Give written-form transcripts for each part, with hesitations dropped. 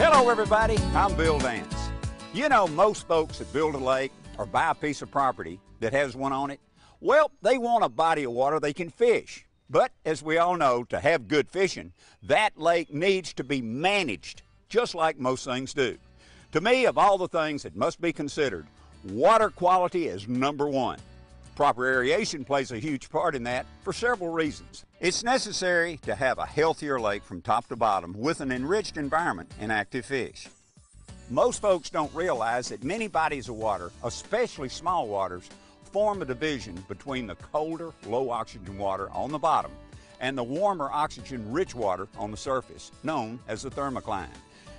Hello everybody, I'm Bill Dance. You know, most folks that build a lake or buy a piece of property that has one on it, well, they want a body of water they can fish. But as we all know, to have good fishing, that lake needs to be managed just like most things do. To me, of all the things that must be considered, water quality is number one. Proper aeration plays a huge part in that for several reasons. It's necessary to have a healthier lake from top to bottom with an enriched environment and active fish. Most folks don't realize that many bodies of water, especially small waters, form a division between the colder, low oxygen water on the bottom and the warmer oxygen-rich water on the surface, known as the thermocline.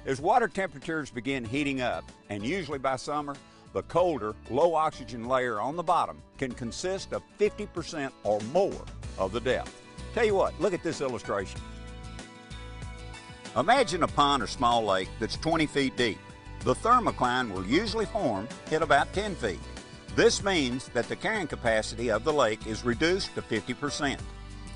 As water temperatures begin heating up, and usually by summer, the colder, low oxygen layer on the bottom can consist of 50% or more of the depth. Tell you what, look at this illustration. Imagine a pond or small lake that's 20 feet deep. The thermocline will usually form at about 10 feet. This means that the carrying capacity of the lake is reduced to 50%.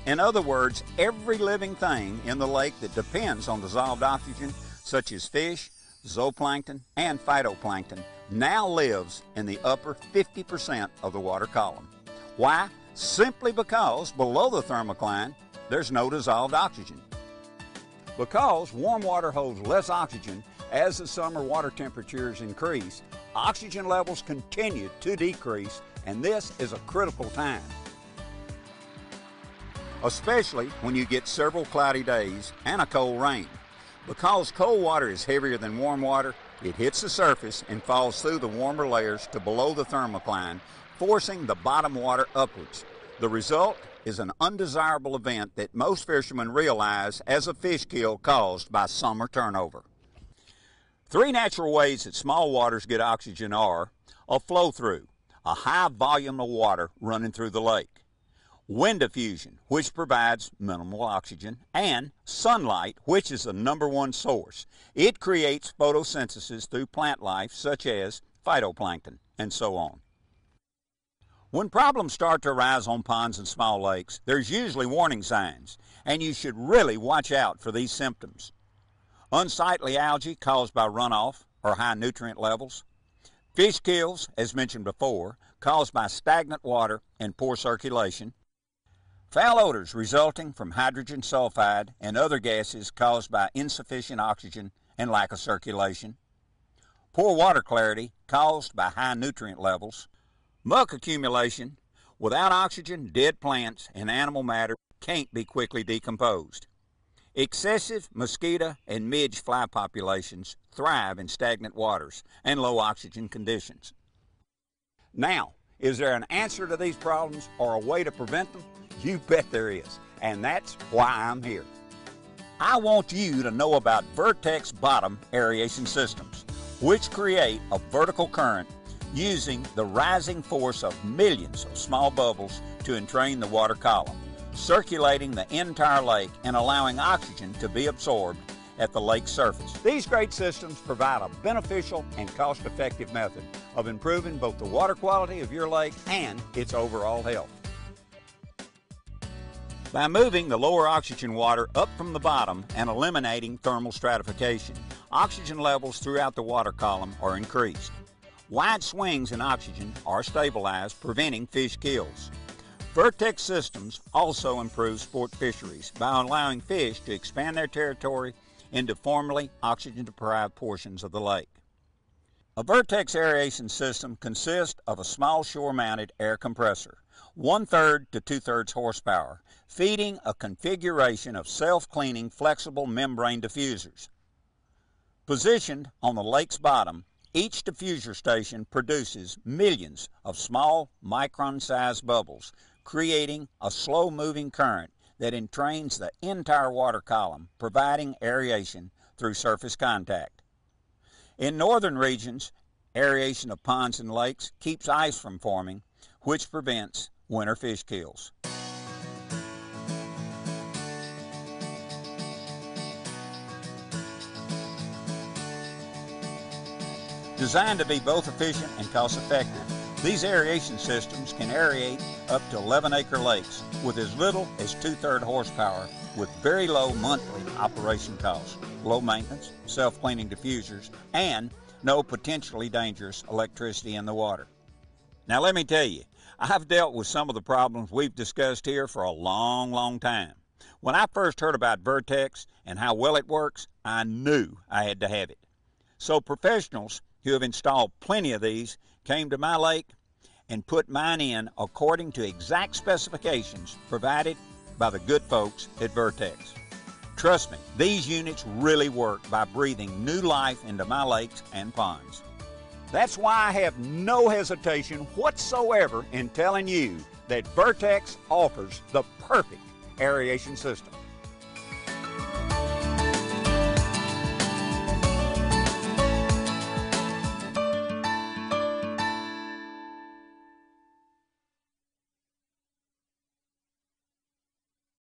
In other words, every living thing in the lake that depends on dissolved oxygen, such as fish, zooplankton, and phytoplankton, now lives in the upper 50% of the water column. Why? Simply because below the thermocline, there's no dissolved oxygen. Because warm water holds less oxygen as the summer water temperatures increase, oxygen levels continue to decrease, and this is a critical time. Especially when you get several cloudy days and a cold rain. Because cold water is heavier than warm water, it hits the surface and falls through the warmer layers to below the thermocline, forcing the bottom water upwards. The result is an undesirable event that most fishermen realize as a fish kill caused by summer turnover. Three natural ways that small waters get oxygen are a flow-through, a high volume of water running through the lake; wind diffusion, which provides minimal oxygen; and sunlight, which is the number one source. It creates photosynthesis through plant life, such as phytoplankton, and so on. When problems start to arise on ponds and small lakes, there's usually warning signs, and you should really watch out for these symptoms. Unsightly algae caused by runoff or high nutrient levels; fish kills, as mentioned before, caused by stagnant water and poor circulation; foul odors resulting from hydrogen sulfide and other gases caused by insufficient oxygen and lack of circulation; poor water clarity caused by high nutrient levels; muck accumulation. Without oxygen, dead plants and animal matter can't be quickly decomposed; excessive mosquito and midge fly populations thrive in stagnant waters and low oxygen conditions. Now, is there an answer to these problems or a way to prevent them? You bet there is, and that's why I'm here. I want you to know about Vertex bottom aeration systems, which create a vertical current using the rising force of millions of small bubbles to entrain the water column, circulating the entire lake and allowing oxygen to be absorbed at the lake's surface. These great systems provide a beneficial and cost-effective method of improving both the water quality of your lake and its overall health. By moving the lower oxygen water up from the bottom and eliminating thermal stratification, oxygen levels throughout the water column are increased. Wide swings in oxygen are stabilized, preventing fish kills. Vertex systems also improve sport fisheries by allowing fish to expand their territory into formerly oxygen-deprived portions of the lake. A Vertex aeration system consists of a small shore-mounted air compressor, 1/3 to 2/3 horsepower, feeding a configuration of self-cleaning flexible membrane diffusers. Positioned on the lake's bottom, each diffuser station produces millions of small micron-sized bubbles, creating a slow-moving current that entrains the entire water column, providing aeration through surface contact. In northern regions, aeration of ponds and lakes keeps ice from forming, which prevents winter fish kills. Designed to be both efficient and cost-effective, these aeration systems can aerate up to 11-acre lakes with as little as 2/3 horsepower with very low monthly operation costs. low maintenance, self-cleaning diffusers, and no potentially dangerous electricity in the water. Now let me tell you, I've dealt with some of the problems we've discussed here for a long time. When I first heard about Vertex and how well it works, I knew I had to have it. So professionals who have installed plenty of these came to my lake and put mine in according to exact specifications provided by the good folks at Vertex. Trust me, these units really work by breathing new life into my lakes and ponds. That's why I have no hesitation whatsoever in telling you that Vertex offers the perfect aeration system.